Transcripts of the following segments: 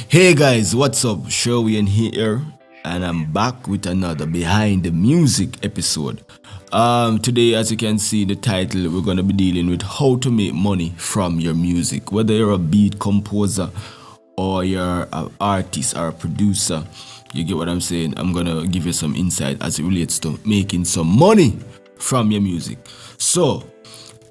Hey guys, what's up? Sherwayne here, and I'm back with another Behind the Music episode. Today, as you can see in the title, we're gonna be dealing with how to make money from your music. Whether you're a beat composer or you're an artist or a producer, you get what I'm saying? I'm gonna give you some insight as it relates to making some money from your music. So,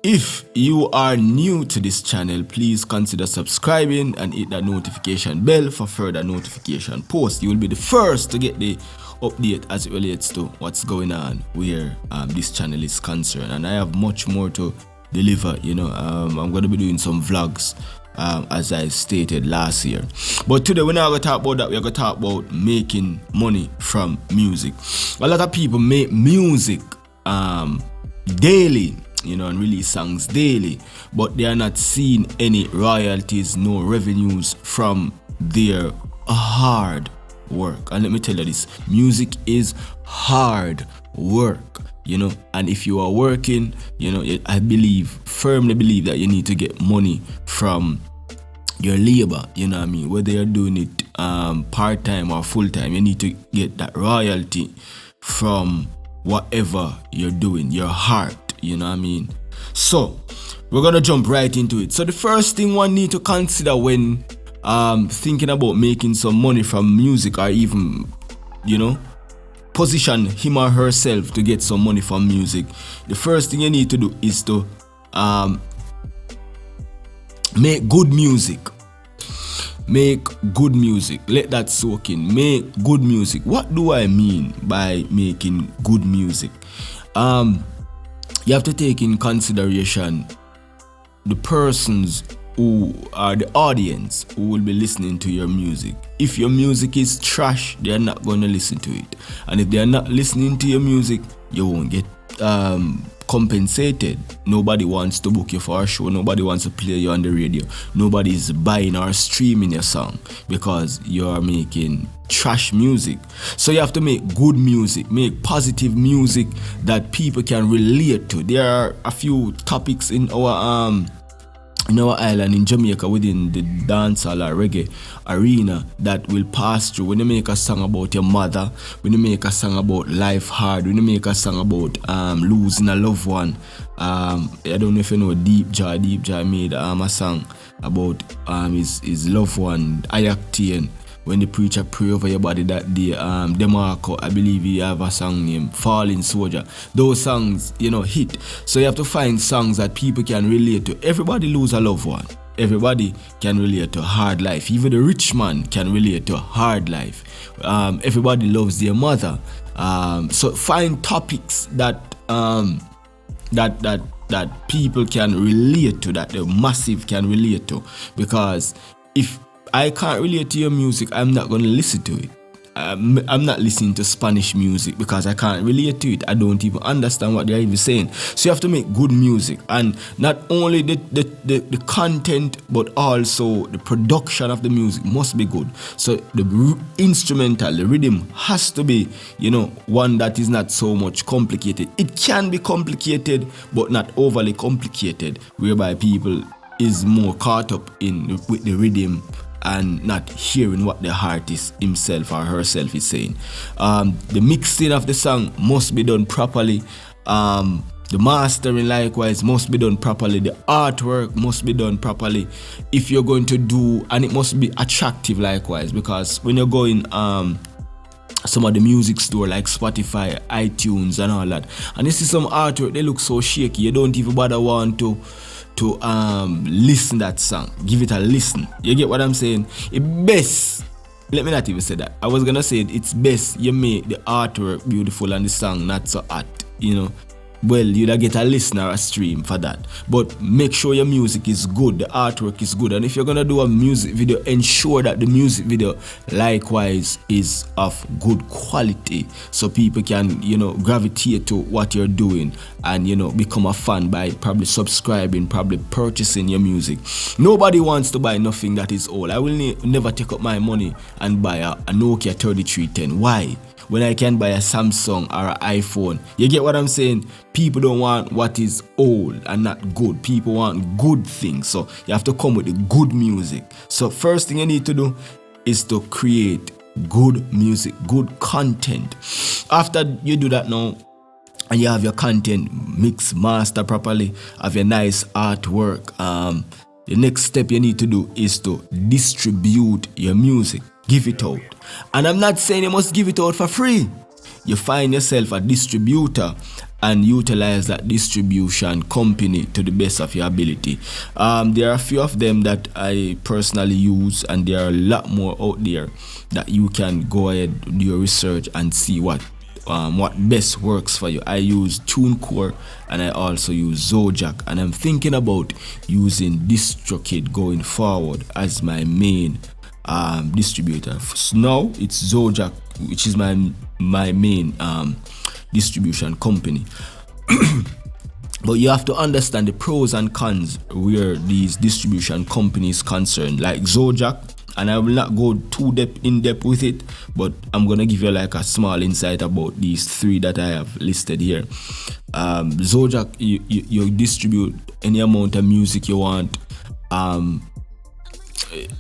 if you are new to this channel, please consider subscribing and hit that notification bell for further notification posts. You will be the first to get the update as it relates to what's going on where this channel is concerned. And I have much more to deliver. I'm going to be doing some vlogs as I stated last year. But today we're not going to talk about that. We're going to talk about making money from music. A lot of people make music daily, and release songs daily, but they are not seeing any royalties, no revenues from their hard work. And let me tell you this, music is hard work, and if you are working, I firmly believe that you need to get money from your labor, whether you're doing it part-time or full-time, you need to get that royalty from whatever you're doing, your heart. So we're gonna jump right into it. So the first thing one need to consider when thinking about making some money from music, or even position him or herself to get some money from music, the first thing you need to do is to make good music. Make good music. Let that soak in. Make good music. What do I mean by making good music? You have to take in consideration the persons who are the audience who will be listening to your music. If your music is trash, they are not going to listen to it. And if they are not listening to your music, you won't get compensated. Nobody wants to book you for a show. Nobody wants to play you on the radio. Nobody is buying or streaming your song because you're making trash music. So you have to make good music, make positive music that people can relate to. There are a few topics in our island in Jamaica within the dancehall or reggae arena that will pass through. When you make a song about your mother, when you make a song about life hard, when you make a song about losing a loved one, I don't know if you know Deep Joy made a song about his loved one, Ayaktian. When the preacher pray over your body that day, DeMarco, I believe he have a song named Falling Soldier. Those songs, hit. So you have to find songs that people can relate to. Everybody lose a loved one. Everybody can relate to hard life. Even the rich man can relate to hard life. Everybody loves their mother. So find topics that people can relate to, that the massive can relate to. Because if I can't relate to your music, I'm not going to listen to it. I'm not listening to Spanish music because I can't relate to it. I don't even understand what they're even saying. So you have to make good music, and not only the content, but also the production of the music must be good. So the instrumental, the rhythm has to be, one that is not so much complicated. It can be complicated, but not overly complicated, whereby people is more caught up with the rhythm and not hearing what the artist himself or herself is saying. The mixing of the song must be done properly. The mastering likewise must be done properly. The artwork must be done properly. If you're going to do, and it must be attractive likewise, because when you're going some of the music store like Spotify, iTunes and all that, and you see some artwork, they look so shaky, you don't even bother want to listen that song. Give it a listen. You get what I'm saying? It best, let me not even say that. I was gonna say it's best you make the artwork beautiful and the song not so hot, Well, you'll get a listen or a stream for that. But make sure your music is good, the artwork is good. And if you're gonna do a music video, ensure that the music video likewise is of good quality, so people can, gravitate to what you're doing and, become a fan by probably subscribing, probably purchasing your music. Nobody wants to buy nothing that is old. I will never take up my money and buy a Nokia 3310. Why? When I can buy a Samsung or an iPhone. You get what I'm saying? People don't want what is old and not good. People want good things. So you have to come with the good music. So first thing you need to do, is to create good music, good content. After you do that now, and you have your content mix, master properly, have your nice artwork, the next step you need to do is to distribute your music, give it out. And I'm not saying you must give it out for free. You find yourself a distributor and utilize that distribution company to the best of your ability. There are a few of them that I personally use, and there are a lot more out there that you can go ahead, do your research and see what best works for you. I use TuneCore and I also use Zojak, and I'm thinking about using DistroKid going forward as my main distributor. So now it's Zojak, which is my main distribution company. But you have to understand the pros and cons where these distribution companies concerned, like Zojak. And I will not go too in depth with it, but I'm gonna give you like a small insight about these three that I have listed here. Zojak, you distribute any amount of music you want.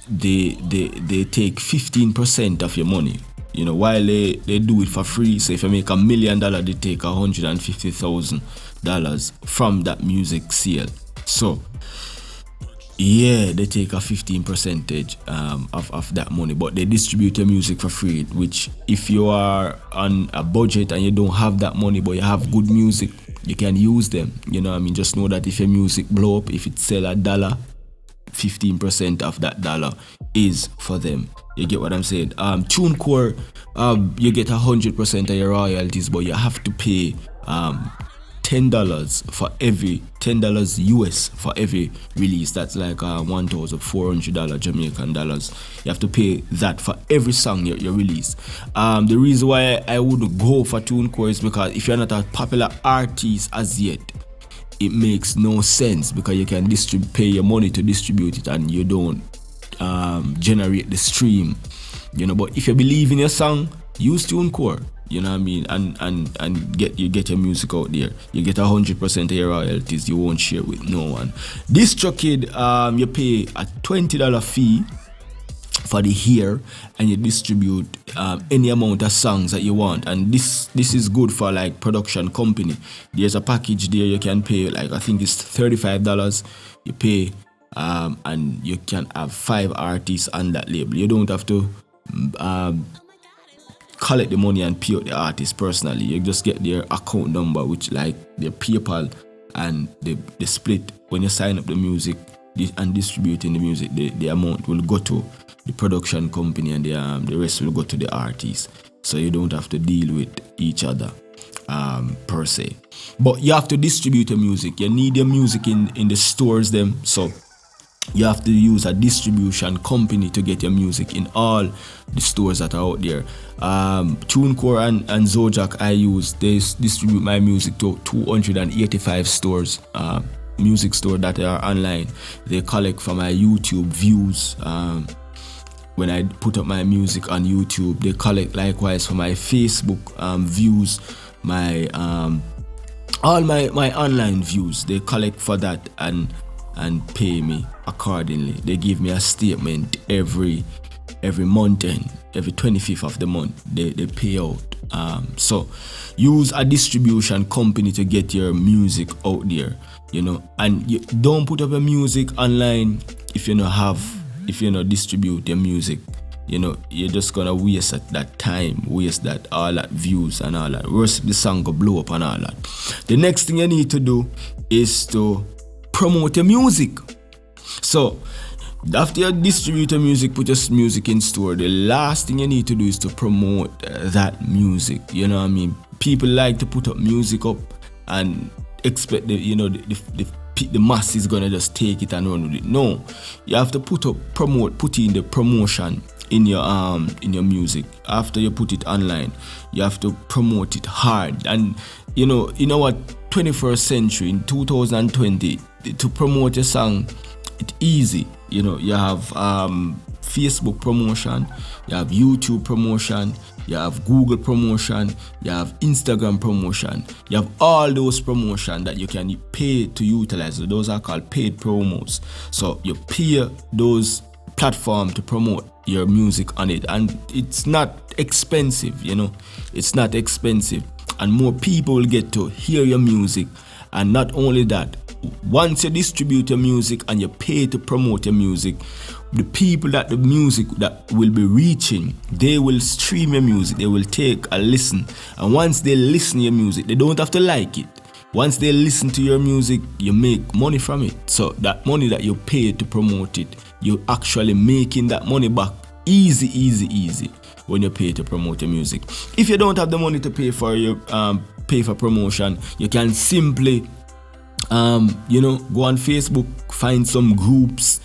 They take 15% of your money. You know, while they do it for free. So if you make $1 million, they take $150,000 from that music sale. So yeah, they take a 15% of that money, but they distribute your music for free, which if you are on a budget and you don't have that money, but you have good music, you can use them. You know what I mean? Just know that if your music blow up, if it sell $1, 15% of that dollar is for them. You get what I'm saying? TuneCore, you get 100% of your royalties, but you have to pay $10 for every $10 US for every release. That's like $1,400 Jamaican dollars. You have to pay that for every song you release. The reason why I would go for TuneCore is because if you're not a popular artist as yet, it makes no sense, because you can pay your money to distribute it and you don't generate the stream, you know. But if you believe in your song, use TuneCore. You know what I mean? And get your music out there. You get 100% of your royalties. You won't share with no one. DistroKid, you pay a $20 fee for the year, and you distribute any amount of songs that you want. And this is good for like production company. There's a package there you can pay, like I think it's $35. You pay and you can have 5 artists on that label. You don't have to collect the money and pay out the artist personally. You just get their account number, which like their PayPal, and the split when you sign up the music and distributing the music, the amount will go to the production company, and the rest will go to the artist. So you don't have to deal with each other per se. But you have to distribute your music. You need your music in the stores them. So you have to use a distribution company to get your music in all the stores that are out there. TuneCore and Zojak I use, they distribute my music to 285 stores, music store that are online. They collect from my YouTube views. When I put up my music on YouTube, they collect likewise for my Facebook views, my all my online views. They collect for that and pay me accordingly. They give me a statement every month, and every 25th of the month they pay out. So use a distribution company to get your music out there, you know. And you don't put up your music online if you don't distribute your music. You know, you're just gonna waste that time, waste that all that views and all that. Worse, the song go blow up and all that. The next thing you need to do is to promote your music. So after you distribute your music, put your music in store, the last thing you need to do is to promote that music. You know what I mean? People like to put up music up and expect the mass is gonna just take it and run with it. No, you have to put in the promotion in your music. After you put it online, you have to promote it hard. And you know what, 21st century in 2020, to promote your song, it's easy. You know, you have Facebook promotion, you have YouTube promotion, you have Google promotion, you have Instagram promotion, you have all those promotion that you can pay to utilize. Those are called paid promos. So you pay those platforms to promote your music on it, and it's not expensive, you know. It's not expensive, and more people will get to hear your music. And not only that, once you distribute your music and you pay to promote your music, the people that the music that will be reaching, they will stream your music, they will take a listen, and once they listen to your music, they don't have to like it. Once they listen to your music, you make money from it. So that money that you paid to promote it, you're actually making that money back easy when you pay to promote your music. If you don't have the money to pay for your pay for promotion, you can simply go on Facebook, find some groups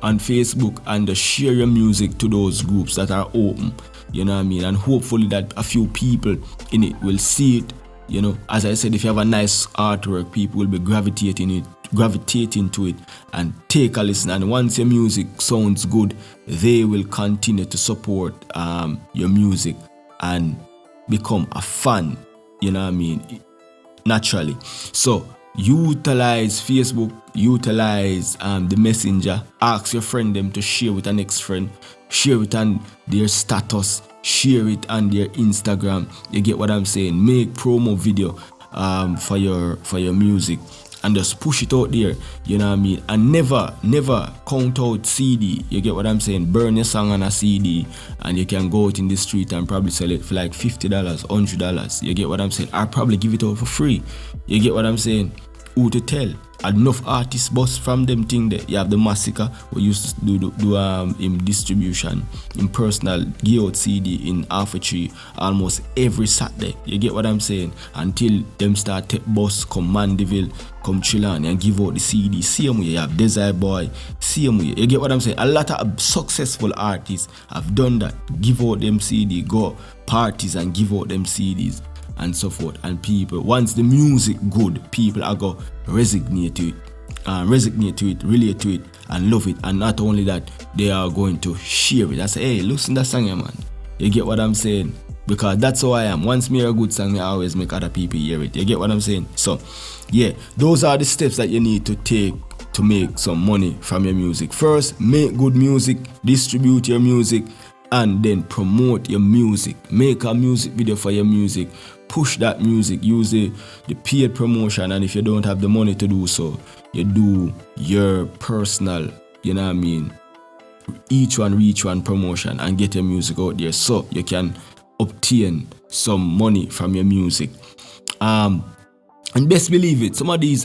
on Facebook and share your music to those groups that are open, you know what I mean, and hopefully that a few people in it will see it. You know, as I said, if you have a nice artwork, people will be gravitating to it and take a listen. And once your music sounds good, they will continue to support your music and become a fan, you know what I mean, naturally. So utilize Facebook, utilize the messenger, ask your friend them to share with an next friend, share it on their status, share it on their Instagram. You get what I'm saying? Make promo video for your music and just push it out there, you know what I mean? And never count out CD. You get what I'm saying? Burn your song on a CD and you can go out in the street and probably sell it for like $50, $100. You get what I'm saying? Or probably give it out for free. You get what I'm saying? Who to tell? Enough artists bust from them thing there. You have the Massacre, who used to do in distribution, in personal, give out CD in Ep.3 almost every Saturday. You get what I'm saying? Until them start take bus, come Mandeville, come Chilani and give out the CD. Same way you have Desire Boy, same way. You get what I'm saying? A lot of successful artists have done that. Give out them CD, go parties and give out them CDs and so forth. And people, once the music good, people are going to resonate to it, relate to it, and love it. And not only that, they are going to share it. I say, hey, listen to that song, man. You get what I'm saying? Because that's how I am. Once me hear a good song, I always make other people hear it. You get what I'm saying? So, yeah, those are the steps that you need to take to make some money from your music. First, make good music, distribute your music, and then promote your music. Make a music video for your music. Push that music, use the paid promotion, and if you don't have the money to do so, you do your personal, you know what I mean, each one promotion and get your music out there so you can obtain some money from your music. And best believe it, some of these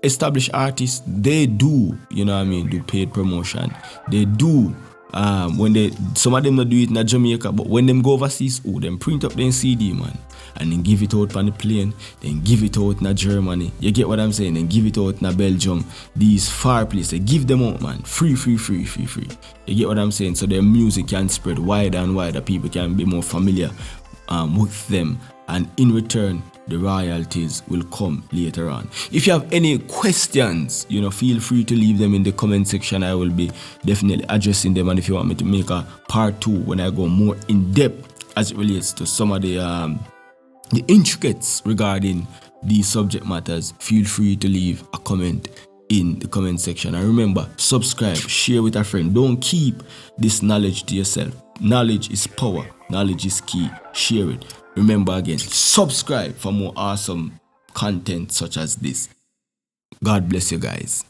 established artists, they do, you know what I mean, do paid promotion. They do. Some of them not do it in Jamaica, but when them go overseas, them print up their CD, man, and then give it out on the plane, then give it out in Germany. You get what I'm saying? Then give it out in Belgium. These far places, they give them out, man, free. You get what I'm saying? So their music can spread wider and wider. People can be more familiar with them, and in return, the royalties will come later on. If you have any questions, feel free to leave them in the comment section. I will be definitely addressing them. And if you want me to make a part 2 when I go more in depth as it relates to some of the intricacies regarding these subject matters, feel free to leave a comment in the comment section. And remember, subscribe, share with a friend. Don't keep this knowledge to yourself. Knowledge is power. Knowledge is key. Share it. Remember again, subscribe for more awesome content such as this. God bless you guys.